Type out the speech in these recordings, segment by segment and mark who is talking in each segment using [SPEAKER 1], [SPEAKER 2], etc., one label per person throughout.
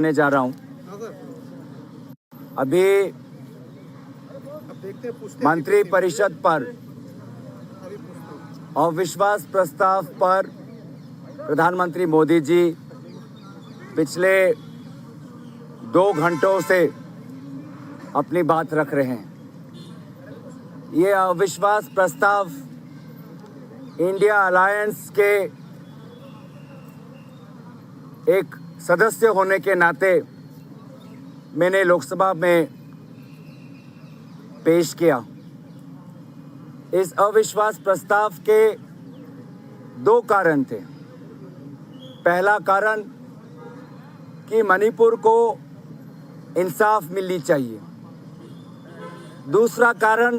[SPEAKER 1] करने जा रहा हूं। अभी मंत्री परिषद पर अविश्वास प्रस्ताव पर प्रधानमंत्री मोदी जी पिछले 2 घंटों से अपनी बात रख रहे हैं। ये अविश्वास प्रस्ताव इंडिया अलायंस के एक सदस्य होने के नाते मैंने लोकसभा में पेश किया। इस अविश्वास प्रस्ताव के 2 कारण थे। पहला कारण कि मणिपुर को इंसाफ मिलनी चाहिए। दूसरा कारण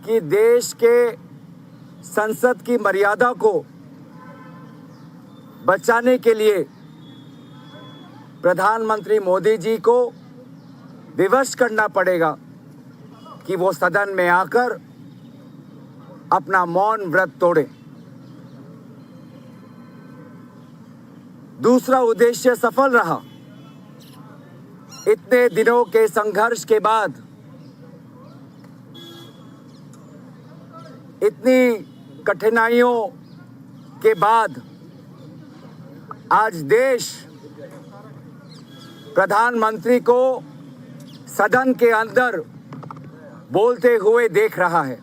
[SPEAKER 1] कि देश के संसद की मर्यादा को बचाने के लिए प्रधानमंत्री मोदी जी को विवश करना पड़ेगा कि वो सदन में आकर अपना मौन व्रत तोड़े। दूसरा उद्देश्य सफल रहा। इतने दिनों के संघर्ष के बाद, इतनी कठिनाइयों के बाद आज देश प्रधानमंत्री को सदन के अंदर बोलते हुए देख रहा है।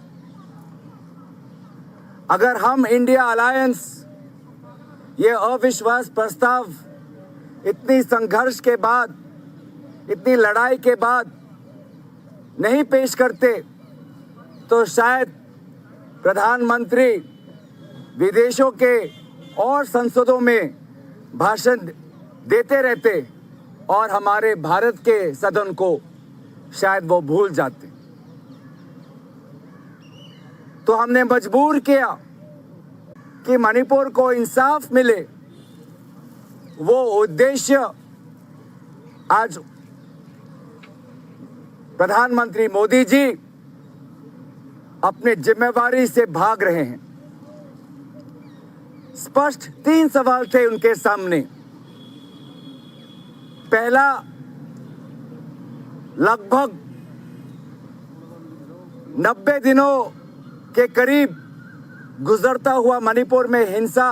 [SPEAKER 1] अगर हम इंडिया अलायंस ये अविश्वास प्रस्ताव इतनी संघर्ष के बाद, इतनी लड़ाई के बाद नहीं पेश करते तो शायद प्रधानमंत्री विदेशों के और संसदों में भाषण देते रहते और हमारे भारत के सदन को शायद वो भूल जाते। तो हमने मजबूर किया कि मणिपुर को इंसाफ मिले। वो उद्देश्य आज प्रधानमंत्री मोदी जी अपने जिम्मेवारी से भाग रहे हैं। स्पष्ट 3 सवाल थे उनके सामने। पहला, लगभग 90 दिनों के करीब गुजरता हुआ मणिपुर में हिंसा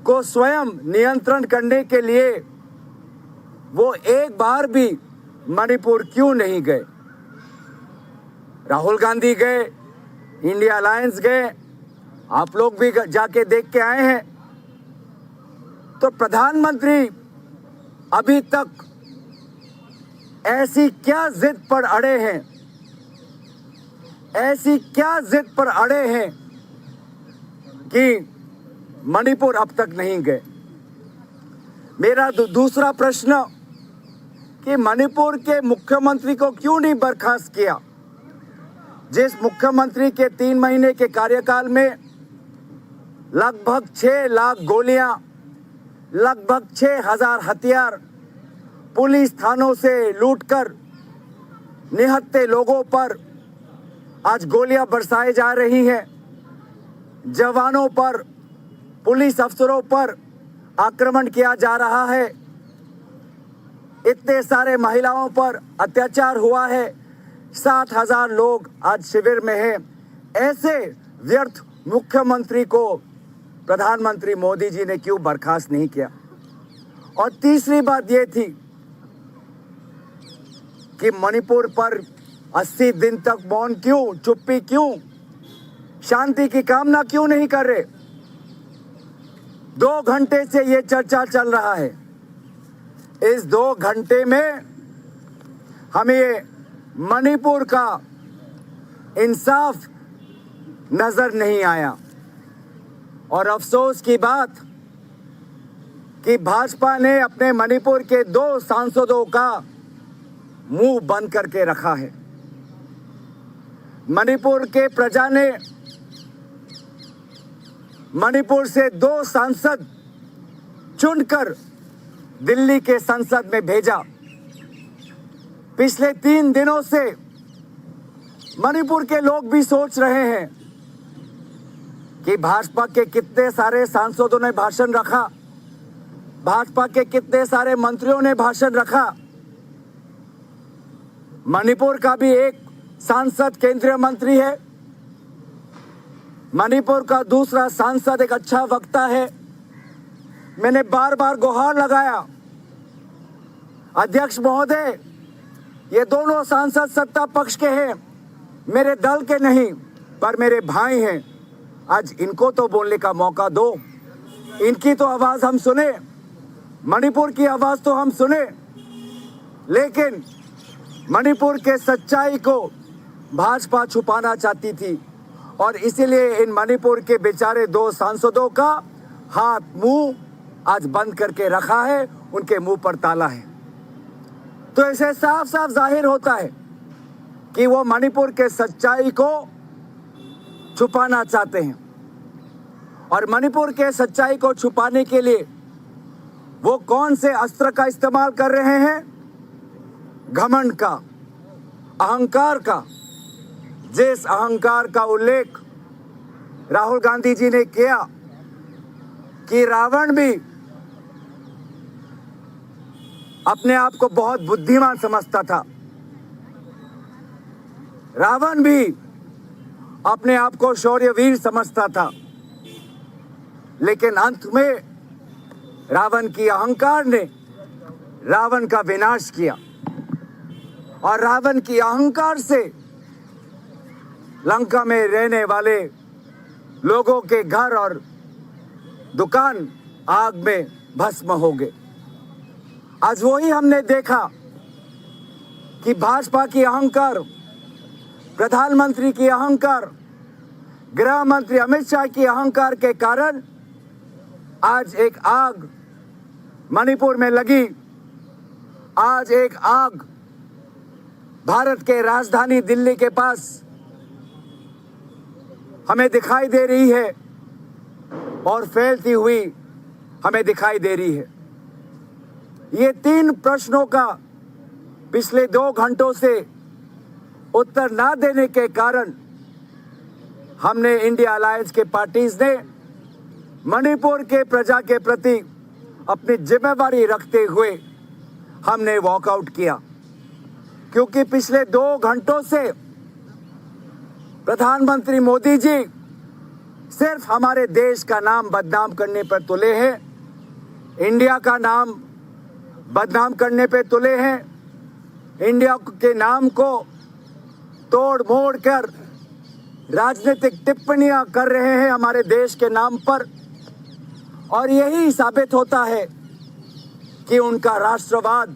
[SPEAKER 1] को स्वयं नियंत्रण करने के लिए वो एक बार भी मणिपुर क्यों नहीं गए? राहुल गांधी गए, इंडिया अलायंस गए, आप लोग भी जाके देख के आए हैं। तो प्रधानमंत्री अभी तक ऐसी क्या जिद पर अड़े हैं, ऐसी क्या जिद पर अड़े हैं कि मणिपुर अब तक नहीं गए? मेरा दूसरा प्रश्न कि मणिपुर के मुख्यमंत्री को क्यों नहीं बर्खास्त किया? जिस मुख्यमंत्री के 3 महीने के कार्यकाल में लगभग 6 लाख गोलियां, लगभग 6,000 हथियार पुलिस थानों से लूटकर निहत्थे लोगों पर आज गोलियां बरसाई जा रही हैं। जवानों पर, पुलिस अफसरों पर आक्रमण किया जा रहा है। इतने सारे महिलाओं पर अत्याचार हुआ है। 60,000 लोग आज शिविर में हैं। ऐसे व्यर्थ मुख्यमंत्री को प्रधानमंत्री मोदी जी ने क्यों बर्खास्त नहीं किया? और तीसरी बात ये थी कि मणिपुर पर 80 दिन तक मौन क्यों, चुप्पी क्यों, शांति की कामना क्यों नहीं कर रहे? 2 घंटे से ये चर्चा चल रहा है। इस 2 घंटे में हमें मणिपुर का इंसाफ नजर नहीं आया। और अफसोस की बात कि भाजपा ने अपने मणिपुर के 2 सांसदों का मुंह बंद करके रखा है। मणिपुर के प्रजा ने मणिपुर से 2 सांसद चुनकर दिल्ली के संसद में भेजा। पिछले 3 दिनों से मणिपुर के लोग भी सोच रहे हैं कि भाजपा के कितने सारे सांसदों ने भाषण रखा, भाजपा के कितने सारे मंत्रियों ने भाषण रखा। मणिपुर का भी एक सांसद केंद्रीय मंत्री है, मणिपुर का दूसरा सांसद एक अच्छा वक्ता है। मैंने बार बार गुहार लगाया, अध्यक्ष महोदय, ये दोनों सांसद सत्ता पक्ष के हैं, मेरे दल के नहीं, पर मेरे भाई हैं। आज इनको तो बोलने का मौका दो, इनकी तो आवाज हम सुने, मणिपुर की आवाज तो हम सुने। लेकिन मणिपुर के सच्चाई को भाजपा छुपाना चाहती थी और इसीलिए इन मणिपुर के बेचारे दो सांसदों का हाथ मुंह आज बंद करके रखा है, उनके मुंह पर ताला है। तो इसे साफ साफ जाहिर होता है कि वो मणिपुर के सच्चाई को छुपाना चाहते हैं और मणिपुर के सच्चाई को छुपाने के लिए वो कौन से अस्त्र का इस्तेमाल कर रहे हैं? घमंड का, अहंकार का। जिस अहंकार का उल्लेख राहुल गांधी जी ने किया कि रावण भी अपने आप को बहुत बुद्धिमान समझता था, रावण भी अपने आप को शौर्यवीर समझता था, लेकिन अंत में रावण की अहंकार ने रावण का विनाश किया और रावण की अहंकार से लंका में रहने वाले लोगों के घर और दुकान आग में भस्म हो गए। आज वही हमने देखा कि भाजपा की अहंकार, प्रधानमंत्री की अहंकार, गृह मंत्री अमित शाह की अहंकार के कारण आज एक आग मणिपुर में लगी। आज एक आग भारत के राजधानी दिल्ली के पास हमें दिखाई दे रही है और फैलती हुई हमें दिखाई दे रही है। ये 3 प्रश्नों का पिछले 2 घंटों से उत्तर ना देने के कारण हमने इंडिया अलायंस के पार्टीज ने मणिपुर के प्रजा के प्रति अपनी जिम्मेवारी रखते हुए हमने वॉकआउट किया, क्योंकि पिछले 2 घंटों से प्रधानमंत्री मोदी जी सिर्फ हमारे देश का नाम बदनाम करने पर तुले हैं, इंडिया का नाम बदनाम करने पे तुले हैं, इंडिया के नाम को तोड़ मोड़ कर राजनीतिक टिप्पणियां कर रहे हैं हमारे देश के नाम पर। और यही साबित होता है कि उनका राष्ट्रवाद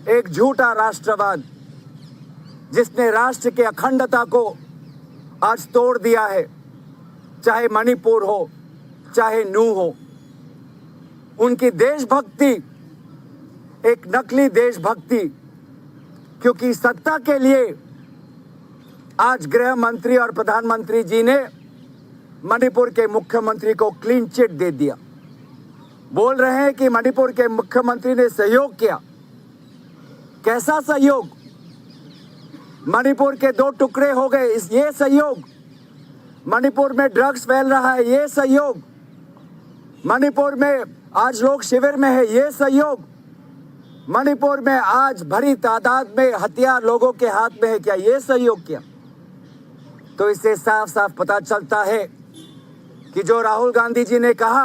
[SPEAKER 1] एक झूठा राष्ट्रवाद, जिसने राष्ट्र के अखंडता को आज तोड़ दिया है, चाहे मणिपुर हो चाहे नू हो। उनकी देशभक्ति एक नकली देशभक्ति, क्योंकि सत्ता के लिए आज गृह मंत्री और प्रधानमंत्री जी ने मणिपुर के मुख्यमंत्री को क्लीन चिट दे दिया। बोल रहे हैं कि मणिपुर के मुख्यमंत्री ने सहयोग किया। कैसा सहयोग? मणिपुर के 2 टुकड़े हो गए, ये सहयोग? मणिपुर में ड्रग्स फैल रहा है, ये सहयोग? मणिपुर में आज लोग शिविर में है, ये सहयोग? मणिपुर में आज भरी तादाद में हथियार लोगों के हाथ में है, क्या ये सहयोग किया? तो इससे साफ साफ पता चलता है कि जो राहुल गांधी जी ने कहा